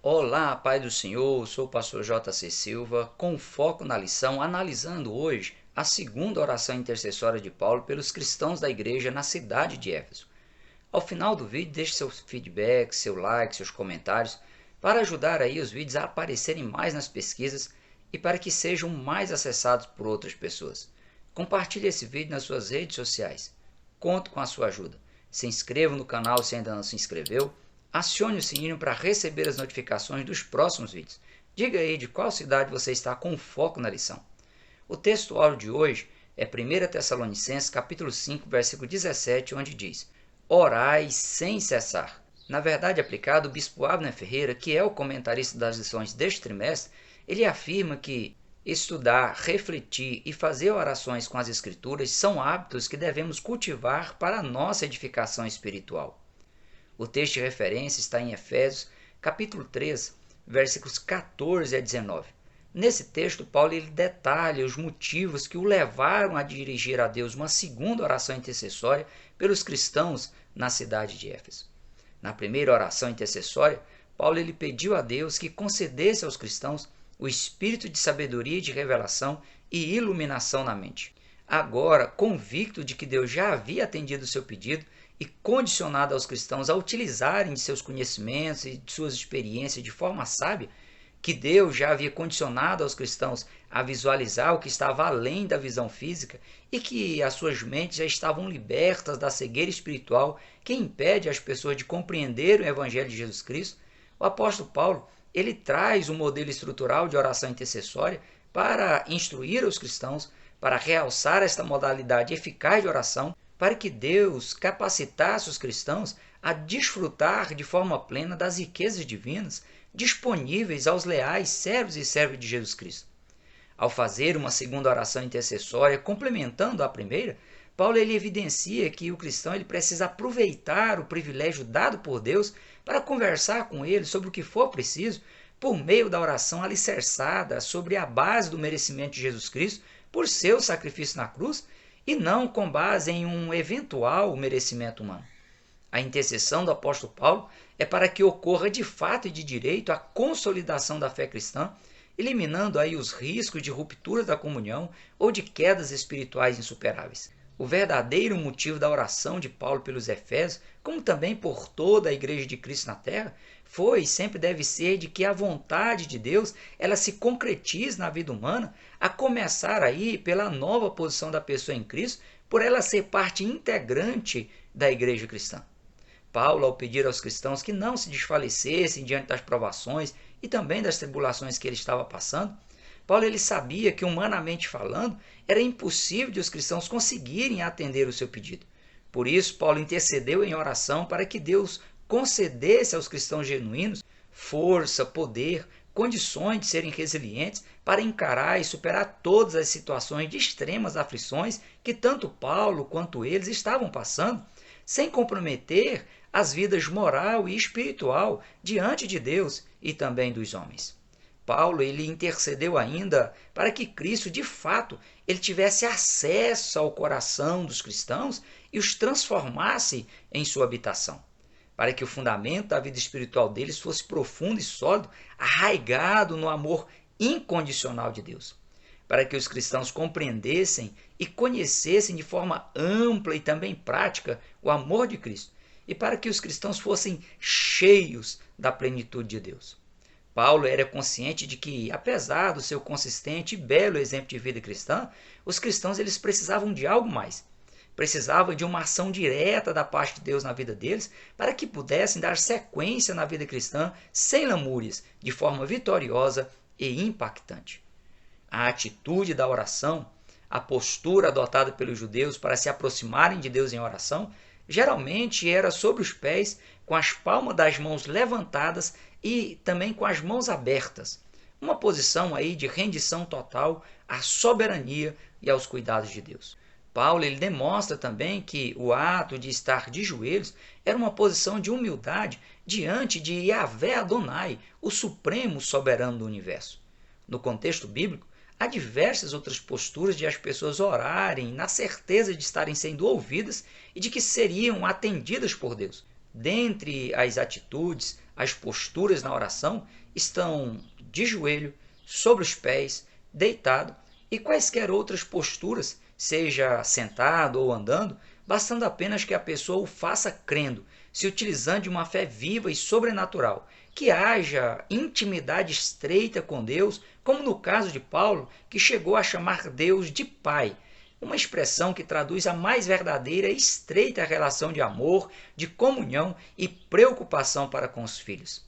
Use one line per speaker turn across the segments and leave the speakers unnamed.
Olá, Pai do Senhor, sou o pastor J.C. Silva, com foco na lição, analisando hoje a segunda oração intercessória de Paulo pelos cristãos da igreja na cidade de Éfeso. Ao final do vídeo, deixe seu feedback, seu like, seus comentários, para ajudar aí os vídeos a aparecerem mais nas pesquisas e para que sejam mais acessados por outras pessoas. Compartilhe esse vídeo nas suas redes sociais. Conto com a sua ajuda. Se inscreva no canal se ainda não se inscreveu. Acione o sininho para receber as notificações dos próximos vídeos. Diga aí de qual cidade você está com foco na lição. O texto áudio de hoje é 1 Tessalonicenses capítulo 5, versículo 17, onde diz: Orai sem cessar. Na verdade aplicado, o bispo Abner Ferreira, que é o comentarista das lições deste trimestre, ele afirma que estudar, refletir e fazer orações com as escrituras são hábitos que devemos cultivar para a nossa edificação espiritual. O texto de referência está em Efésios, capítulo 3, versículos 14 a 19. Nesse texto, Paulo ele detalha os motivos que o levaram a dirigir a Deus uma segunda oração intercessória pelos cristãos na cidade de Éfeso. Na primeira oração intercessória, Paulo ele pediu a Deus que concedesse aos cristãos o espírito de sabedoria e de revelação e iluminação na mente. Agora, convicto de que Deus já havia atendido o seu pedido, e condicionado aos cristãos a utilizarem de seus conhecimentos e de suas experiências de forma sábia, que Deus já havia condicionado aos cristãos a visualizar o que estava além da visão física e que as suas mentes já estavam libertas da cegueira espiritual que impede as pessoas de compreender o Evangelho de Jesus Cristo, o apóstolo Paulo ele traz um modelo estrutural de oração intercessória para instruir os cristãos, para realçar esta modalidade eficaz de oração, para que Deus capacitasse os cristãos a desfrutar de forma plena das riquezas divinas disponíveis aos leais servos e servas de Jesus Cristo. Ao fazer uma segunda oração intercessória complementando a primeira, Paulo ele evidencia que o cristão ele precisa aproveitar o privilégio dado por Deus para conversar com ele sobre o que for preciso por meio da oração alicerçada sobre a base do merecimento de Jesus Cristo por seu sacrifício na cruz e não com base em um eventual merecimento humano. A intercessão do apóstolo Paulo é para que ocorra de fato e de direito a consolidação da fé cristã, eliminando aí os riscos de ruptura da comunhão ou de quedas espirituais insuperáveis. O verdadeiro motivo da oração de Paulo pelos Efésios, como também por toda a igreja de Cristo na terra, foi e sempre deve ser de que a vontade de Deus ela se concretize na vida humana, a começar aí pela nova posição da pessoa em Cristo, por ela ser parte integrante da igreja cristã. Paulo, ao pedir aos cristãos que não se desfalecessem diante das provações e também das tribulações que ele estava passando, Paulo ele sabia que, humanamente falando, era impossível de os cristãos conseguirem atender o seu pedido. Por isso, Paulo intercedeu em oração para que Deus concedesse aos cristãos genuínos força, poder, condições de serem resilientes para encarar e superar todas as situações de extremas aflições que tanto Paulo quanto eles estavam passando, sem comprometer as vidas moral e espiritual diante de Deus e também dos homens. Paulo ele intercedeu ainda para que Cristo, de fato, ele tivesse acesso ao coração dos cristãos e os transformasse em sua habitação, para que o fundamento da vida espiritual deles fosse profundo e sólido, arraigado no amor incondicional de Deus, para que os cristãos compreendessem e conhecessem de forma ampla e também prática o amor de Cristo, e para que os cristãos fossem cheios da plenitude de Deus. Paulo era consciente de que, apesar do seu consistente e belo exemplo de vida cristã, os cristãos eles precisavam de algo mais. Precisavam de uma ação direta da parte de Deus na vida deles para que pudessem dar sequência na vida cristã sem lamúrias, de forma vitoriosa e impactante. A atitude da oração, a postura adotada pelos judeus para se aproximarem de Deus em oração, geralmente era sobre os pés, com as palmas das mãos levantadas e também com as mãos abertas. Uma posição aí de rendição total à soberania e aos cuidados de Deus. Paulo ele demonstra também que o ato de estar de joelhos era uma posição de humildade diante de Yahvé Adonai, o supremo soberano do universo. No contexto bíblico, há diversas outras posturas de as pessoas orarem na certeza de estarem sendo ouvidas e de que seriam atendidas por Deus. dentre as atitudes, as posturas na oração, estão de joelho, sobre os pés, deitado e quaisquer outras posturas, seja sentado ou andando, bastando apenas que a pessoa o faça crendo, se utilizando de uma fé viva e sobrenatural, que haja intimidade estreita com Deus, como no caso de Paulo, que chegou a chamar Deus de Pai, uma expressão que traduz a mais verdadeira e estreita relação de amor, de comunhão e preocupação para com os filhos.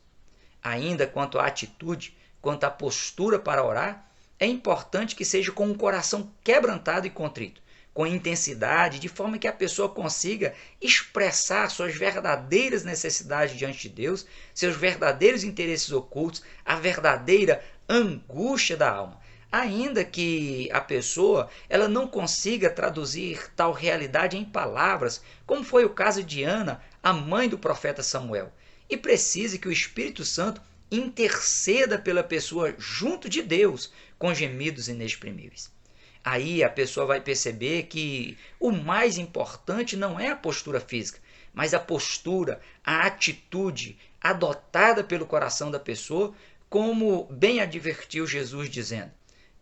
Ainda quanto à atitude, quanto à postura para orar, é importante que seja com um coração quebrantado e contrito, com intensidade, de forma que a pessoa consiga expressar suas verdadeiras necessidades diante de Deus, seus verdadeiros interesses ocultos, a verdadeira angústia da alma. Ainda que a pessoa ela não consiga traduzir tal realidade em palavras, como foi o caso de Ana, a mãe do profeta Samuel, e precise que o Espírito Santo interceda pela pessoa junto de Deus, com gemidos inexprimíveis. Aí a pessoa vai perceber que o mais importante não é a postura física, mas a postura, a atitude adotada pelo coração da pessoa, como bem advertiu Jesus dizendo: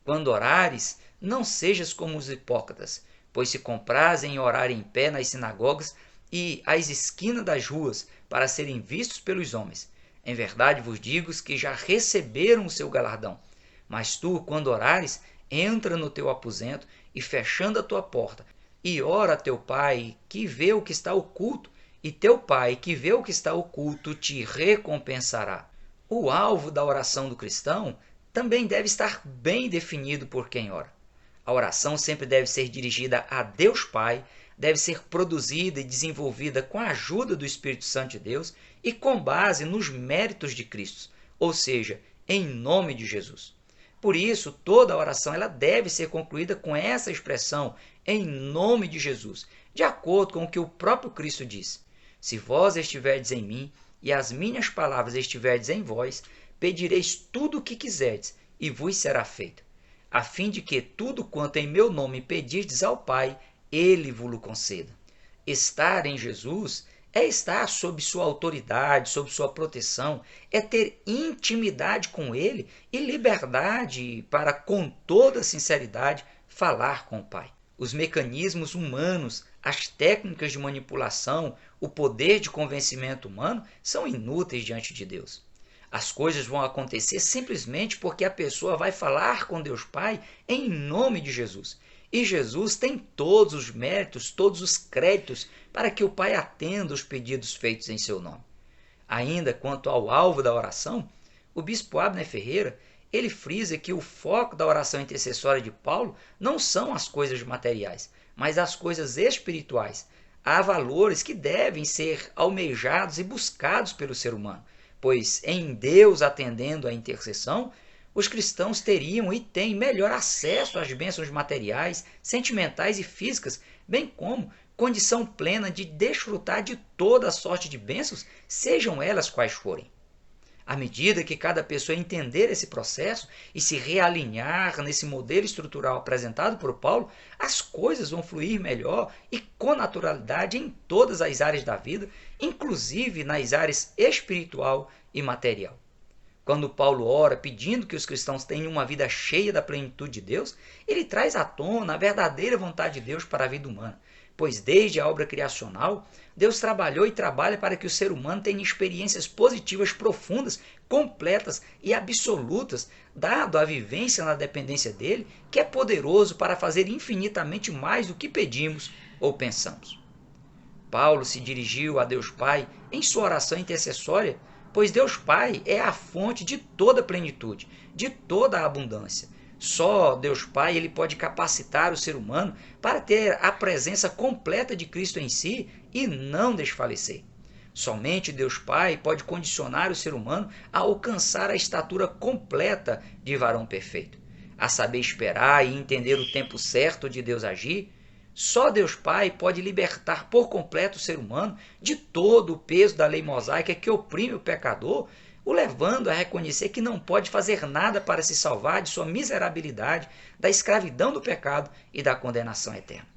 quando orares, não sejas como os hipócritas, pois se comprazem em orar em pé nas sinagogas e às esquinas das ruas, para serem vistos pelos homens. Em verdade vos digo que já receberam o seu galardão. Mas tu, quando orares, entra no teu aposento e, fechando a tua porta, e ora a teu pai que vê o que está oculto, e teu pai que vê o que está oculto te recompensará. O alvo da oração do cristão também deve estar bem definido por quem ora. A oração sempre deve ser dirigida a Deus Pai, deve ser produzida e desenvolvida com a ajuda do Espírito Santo de Deus e com base nos méritos de Cristo, ou seja, em nome de Jesus. Por isso, toda a oração ela deve ser concluída com essa expressão, em nome de Jesus, de acordo com o que o próprio Cristo disse: se vós estiverdes em mim e as minhas palavras estiverdes em vós, pedireis tudo o que quiserdes e vos será feito, a fim de que tudo quanto em meu nome pedirdes ao Pai, ele vos conceda. Estar em Jesus é estar sob sua autoridade, sob sua proteção, é ter intimidade com ele e liberdade para, com toda sinceridade, falar com o Pai. Os mecanismos humanos, as técnicas de manipulação, o poder de convencimento humano são inúteis diante de Deus. As coisas vão acontecer simplesmente porque a pessoa vai falar com Deus Pai em nome de Jesus. E Jesus tem todos os méritos, todos os créditos para que o Pai atenda os pedidos feitos em seu nome. Ainda quanto ao alvo da oração, o bispo Abner Ferreira, ele frisa que o foco da oração intercessória de Paulo não são as coisas materiais, mas as coisas espirituais. Há valores que devem ser almejados e buscados pelo ser humano, pois em Deus atendendo à intercessão, os cristãos teriam e têm melhor acesso às bênçãos materiais, sentimentais e físicas, bem como condição plena de desfrutar de toda a sorte de bênçãos, sejam elas quais forem. À medida que cada pessoa entender esse processo e se realinhar nesse modelo estrutural apresentado por Paulo, as coisas vão fluir melhor e com naturalidade em todas as áreas da vida, inclusive nas áreas espiritual e material. Quando Paulo ora pedindo que os cristãos tenham uma vida cheia da plenitude de Deus, ele traz à tona a verdadeira vontade de Deus para a vida humana, pois desde a obra criacional, Deus trabalhou e trabalha para que o ser humano tenha experiências positivas profundas, completas e absolutas, dado a vivência na dependência dele, que é poderoso para fazer infinitamente mais do que pedimos ou pensamos. Paulo se dirigiu a Deus Pai em sua oração intercessória, pois Deus Pai é a fonte de toda a plenitude, de toda a abundância. Só Deus Pai ele pode capacitar o ser humano para ter a presença completa de Cristo em si e não desfalecer. Somente Deus Pai pode condicionar o ser humano a alcançar a estatura completa de varão perfeito, a saber esperar e entender o tempo certo de Deus agir. Só Deus Pai pode libertar por completo o ser humano de todo o peso da lei mosaica que oprime o pecador, o levando a reconhecer que não pode fazer nada para se salvar de sua miserabilidade, da escravidão do pecado e da condenação eterna.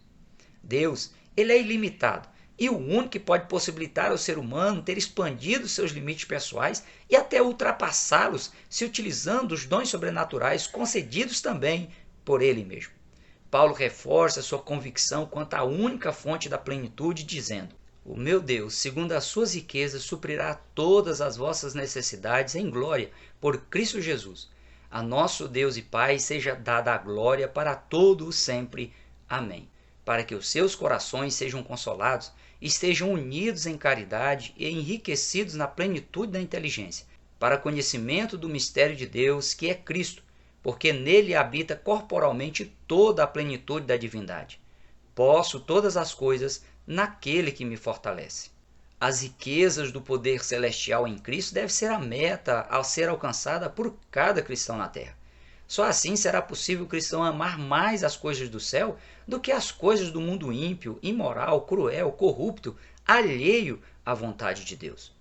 Deus, ele é ilimitado e o único que pode possibilitar ao ser humano ter expandido seus limites pessoais e até ultrapassá-los se utilizando dos dons sobrenaturais concedidos também por ele mesmo. Paulo reforça sua convicção quanto à única fonte da plenitude, dizendo: o meu Deus, segundo as suas riquezas, suprirá todas as vossas necessidades em glória por Cristo Jesus. A nosso Deus e Pai seja dada a glória para todo o sempre. Amém. Para que os seus corações sejam consolados, estejam unidos em caridade e enriquecidos na plenitude da inteligência, para conhecimento do mistério de Deus, que é Cristo, porque nele habita corporalmente toda a plenitude da divindade. Posso todas as coisas naquele que me fortalece. As riquezas do poder celestial em Cristo devem ser a meta a ser alcançada por cada cristão na terra. Só assim será possível o cristão amar mais as coisas do céu do que as coisas do mundo ímpio, imoral, cruel, corrupto, alheio à vontade de Deus.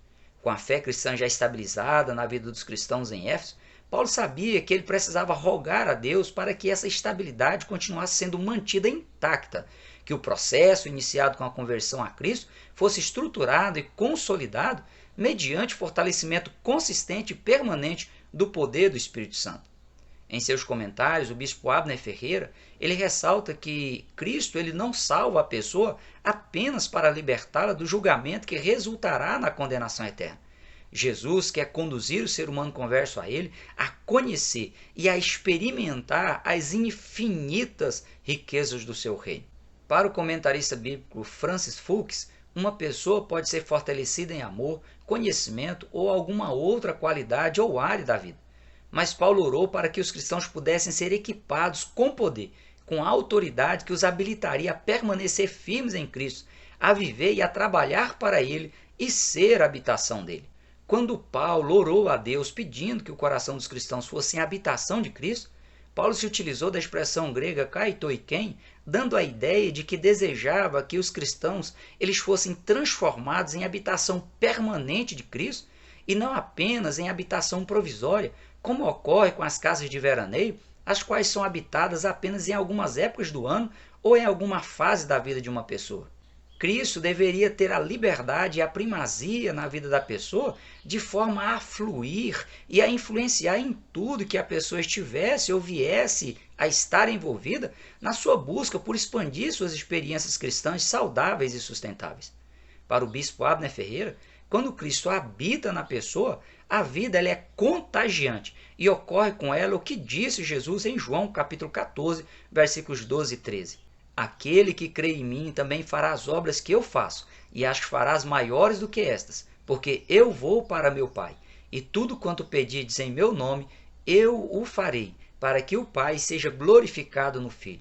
Com a fé cristã já estabilizada na vida dos cristãos em Éfeso, Paulo sabia que ele precisava rogar a Deus para que essa estabilidade continuasse sendo mantida intacta, que o processo iniciado com a conversão a Cristo fosse estruturado e consolidado mediante fortalecimento consistente e permanente do poder do Espírito Santo. Em seus comentários, o bispo Abner Ferreira, ele ressalta que Cristo ele não salva a pessoa apenas para libertá-la do julgamento que resultará na condenação eterna. Jesus quer conduzir o ser humano converso a ele a conhecer e a experimentar as infinitas riquezas do seu reino. Para o comentarista bíblico Francis Fuchs, uma pessoa pode ser fortalecida em amor, conhecimento ou alguma outra qualidade ou área da vida. Mas Paulo orou para que os cristãos pudessem ser equipados com poder, com a autoridade que os habilitaria a permanecer firmes em Cristo, a viver e a trabalhar para ele e ser a habitação dele. Quando Paulo orou a Deus pedindo que o coração dos cristãos fosse a habitação de Cristo, Paulo se utilizou da expressão grega kaitoiken, dando a ideia de que desejava que os cristãos eles fossem transformados em habitação permanente de Cristo e não apenas em habitação provisória, como ocorre com as casas de veraneio, as quais são habitadas apenas em algumas épocas do ano ou em alguma fase da vida de uma pessoa. Cristo deveria ter a liberdade e a primazia na vida da pessoa de forma a fluir e a influenciar em tudo que a pessoa estivesse ou viesse a estar envolvida na sua busca por expandir suas experiências cristãs saudáveis e sustentáveis. Para o bispo Abner Ferreira, quando Cristo habita na pessoa, a vida ela é contagiante e ocorre com ela o que disse Jesus em João capítulo 14, versículos 12 e 13. Aquele que crê em mim também fará as obras que eu faço, e as farás maiores do que estas, porque eu vou para meu Pai, e tudo quanto pedirdes em meu nome, eu o farei, para que o Pai seja glorificado no Filho.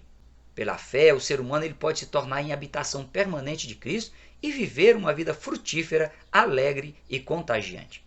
Pela fé, o ser humano ele pode se tornar em habitação permanente de Cristo e viver uma vida frutífera, alegre e contagiante.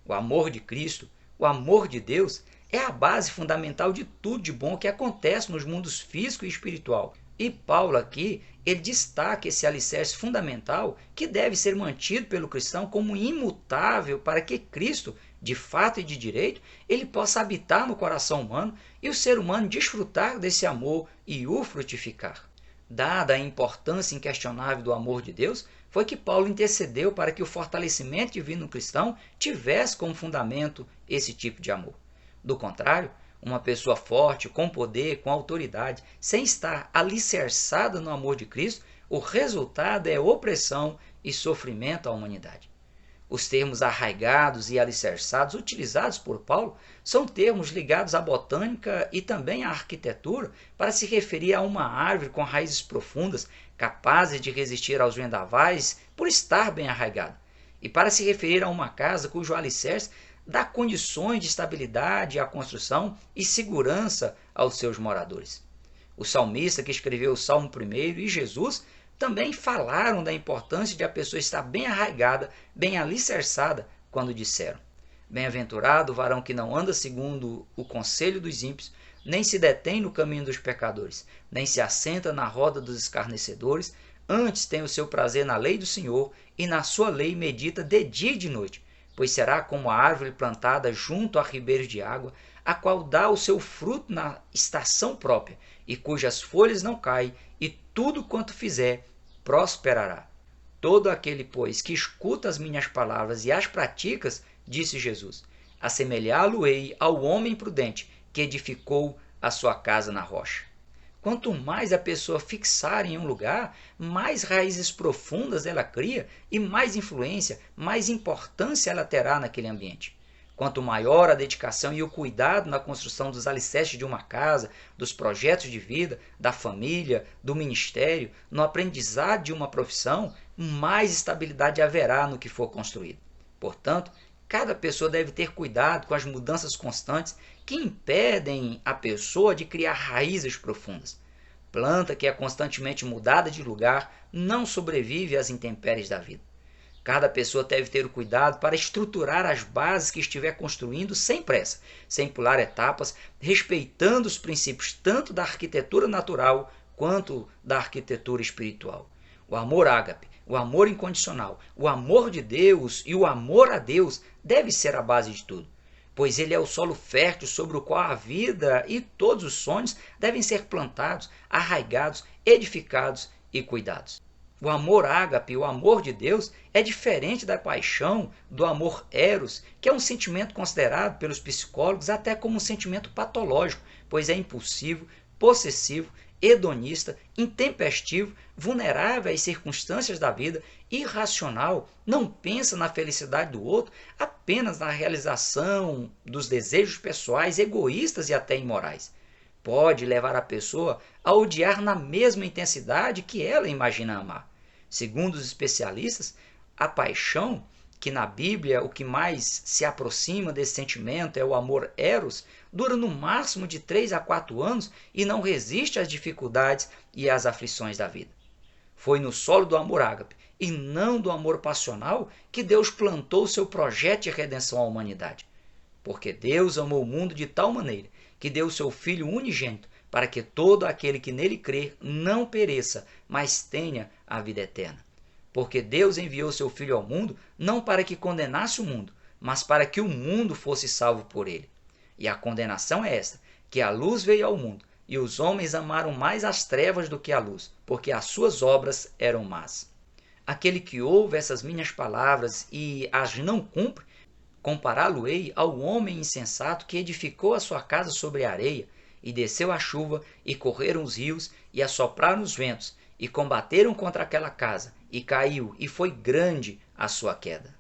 O amor de Cristo, o amor de Deus, é a base fundamental de tudo de bom que acontece nos mundos físico e espiritual. E Paulo aqui, ele destaca esse alicerce fundamental que deve ser mantido pelo cristão como imutável para que Cristo, de fato e de direito, ele possa habitar no coração humano e o ser humano desfrutar desse amor e o frutificar. Dada a importância inquestionável do amor de Deus, foi que Paulo intercedeu para que o fortalecimento divino cristão tivesse como fundamento esse tipo de amor. Do contrário, uma pessoa forte, com poder, com autoridade, sem estar alicerçada no amor de Cristo, o resultado é opressão e sofrimento à humanidade. Os termos arraigados e alicerçados utilizados por Paulo são termos ligados à botânica e também à arquitetura para se referir a uma árvore com raízes profundas, capazes de resistir aos vendavais por estar bem arraigada, e para se referir a uma casa cujo alicerce dá condições de estabilidade à construção e segurança aos seus moradores. O salmista que escreveu o Salmo 1 e Jesus também falaram da importância de a pessoa estar bem arraigada, bem alicerçada, quando disseram: Bem-aventurado o varão que não anda segundo o conselho dos ímpios, nem se detém no caminho dos pecadores, nem se assenta na roda dos escarnecedores, antes tem o seu prazer na lei do Senhor, e na sua lei medita de dia e de noite. Pois será como a árvore plantada junto a ribeiros de água, a qual dá o seu fruto na estação própria, e cujas folhas não caem, e tudo quanto fizer prosperará. Todo aquele, pois, que escuta as minhas palavras e as praticas, disse Jesus, assemelhá-lo-ei ao homem prudente que edificou a sua casa na rocha. Quanto mais a pessoa fixar em um lugar, mais raízes profundas ela cria e mais influência, mais importância ela terá naquele ambiente. Quanto maior a dedicação e o cuidado na construção dos alicerces de uma casa, dos projetos de vida, da família, do ministério, no aprendizado de uma profissão, mais estabilidade haverá no que for construído. Portanto, cada pessoa deve ter cuidado com as mudanças constantes que impedem a pessoa de criar raízes profundas. Planta que é constantemente mudada de lugar não sobrevive às intempéries da vida. Cada pessoa deve ter o cuidado para estruturar as bases que estiver construindo sem pressa, sem pular etapas, respeitando os princípios tanto da arquitetura natural quanto da arquitetura espiritual. O amor ágape, o amor incondicional, o amor de Deus e o amor a Deus deve ser a base de tudo, pois ele é o solo fértil sobre o qual a vida e todos os sonhos devem ser plantados, arraigados, edificados e cuidados. O amor ágape, o amor de Deus, é diferente da paixão, do amor eros, que é um sentimento considerado pelos psicólogos até como um sentimento patológico, pois é impulsivo, possessivo, hedonista, intempestivo, vulnerável às circunstâncias da vida, irracional, não pensa na felicidade do outro, apenas na realização dos desejos pessoais, egoístas e até imorais. Pode levar a pessoa a odiar na mesma intensidade que ela imagina amar. Segundo os especialistas, a paixão, que na Bíblia o que mais se aproxima desse sentimento é o amor eros, dura no máximo de 3 a 4 anos e não resiste às dificuldades e às aflições da vida. Foi no solo do amor ágape e não do amor passional que Deus plantou seu projeto de redenção à humanidade. Porque Deus amou o mundo de tal maneira que deu o seu Filho unigênito para que todo aquele que nele crer não pereça, mas tenha a vida eterna. Porque Deus enviou seu Filho ao mundo não para que condenasse o mundo, mas para que o mundo fosse salvo por ele. E a condenação é esta, que a luz veio ao mundo, e os homens amaram mais as trevas do que a luz, porque as suas obras eram más. Aquele que ouve essas minhas palavras e as não cumpre, compará-lo-ei ao homem insensato que edificou a sua casa sobre a areia, e desceu a chuva, e correram os rios, e assopraram os ventos, e combateram contra aquela casa, e caiu, e foi grande a sua queda.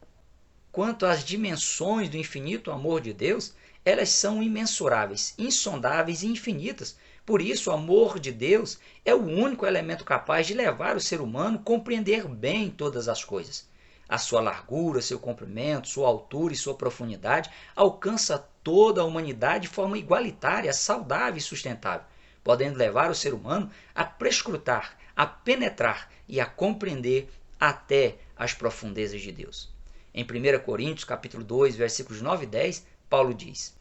Quanto às dimensões do infinito amor de Deus, elas são imensuráveis, insondáveis e infinitas. Por isso, o amor de Deus é o único elemento capaz de levar o ser humano a compreender bem todas as coisas. A sua largura, seu comprimento, sua altura e sua profundidade alcança toda a humanidade de forma igualitária, saudável e sustentável, podendo levar o ser humano a prescrutar, a penetrar e a compreender até as profundezas de Deus. Em 1 Coríntios, capítulo 2, versículos 9 e 10, Paulo diz: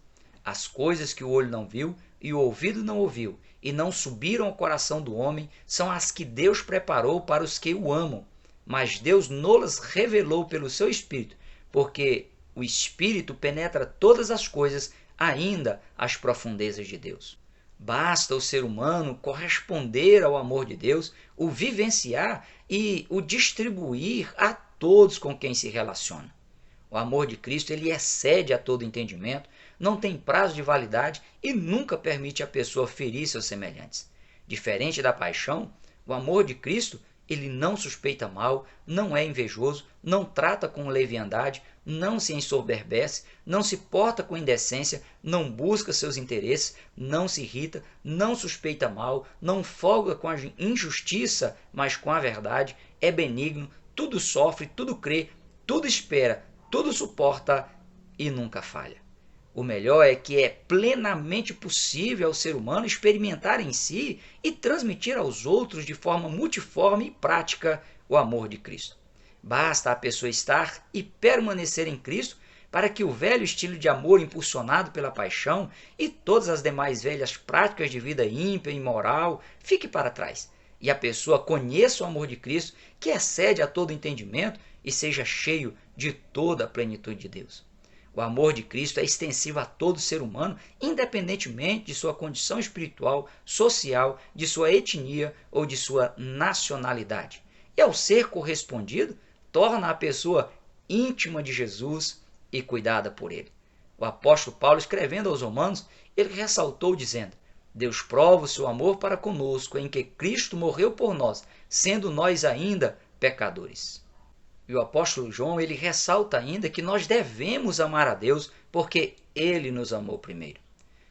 As coisas que o olho não viu e o ouvido não ouviu e não subiram ao coração do homem são as que Deus preparou para os que o amam. Mas Deus nolas revelou pelo seu Espírito, porque o Espírito penetra todas as coisas, ainda as profundezas de Deus. Basta o ser humano corresponder ao amor de Deus, o vivenciar e o distribuir a todos com quem se relaciona. O amor de Cristo ele excede a todo entendimento, não tem prazo de validade e nunca permite a pessoa ferir seus semelhantes. Diferente da paixão, o amor de Cristo ele não suspeita mal, não é invejoso, não trata com leviandade, não se ensoberbece, não se porta com indecência, não busca seus interesses, não se irrita, não suspeita mal, não folga com a injustiça, mas com a verdade, é benigno, tudo sofre, tudo crê, tudo espera, tudo suporta e nunca falha. O melhor é que é plenamente possível ao ser humano experimentar em si e transmitir aos outros de forma multiforme e prática o amor de Cristo. Basta a pessoa estar e permanecer em Cristo para que o velho estilo de amor impulsionado pela paixão e todas as demais velhas práticas de vida ímpia e imoral fique para trás e a pessoa conheça o amor de Cristo que excede a todo entendimento e seja cheio de toda a plenitude de Deus. O amor de Cristo é extensivo a todo ser humano, independentemente de sua condição espiritual, social, de sua etnia ou de sua nacionalidade. e ao ser correspondido, torna a pessoa íntima de Jesus e cuidada por ele. O apóstolo Paulo, escrevendo aos Romanos, ele ressaltou dizendo: Deus prova o seu amor para conosco em que Cristo morreu por nós, sendo nós ainda pecadores. E o apóstolo João, ele ressalta ainda que nós devemos amar a Deus porque ele nos amou primeiro.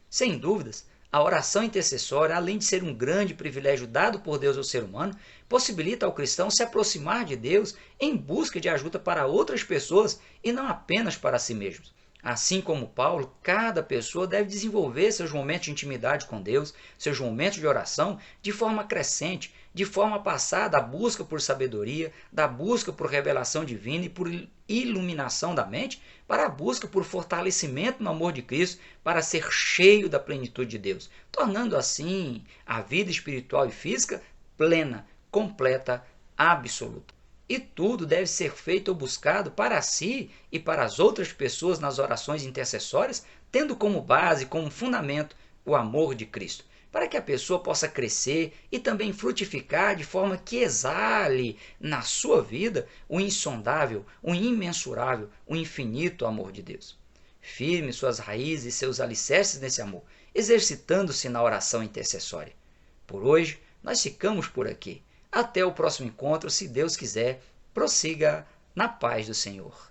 Sem dúvidas, a oração intercessória, além de ser um grande privilégio dado por Deus ao ser humano, possibilita ao cristão se aproximar de Deus em busca de ajuda para outras pessoas e não apenas para si mesmos. Assim como Paulo, cada pessoa deve desenvolver seus momentos de intimidade com Deus, seus momentos de oração, de forma crescente, de forma a passar da busca por sabedoria, da busca por revelação divina e por iluminação da mente, para a busca por fortalecimento no amor de Cristo, para ser cheio da plenitude de Deus, tornando assim a vida espiritual e física plena, completa, absoluta. E tudo deve ser feito ou buscado para si e para as outras pessoas nas orações intercessórias, tendo como base, como fundamento, o amor de Cristo, para que a pessoa possa crescer e também frutificar de forma que exale na sua vida o insondável, o imensurável, o infinito amor de Deus. Firme suas raízes e seus alicerces nesse amor, exercitando-se na oração intercessória. Por hoje, nós ficamos por aqui. Até o próximo encontro, se Deus quiser, prossiga na paz do Senhor.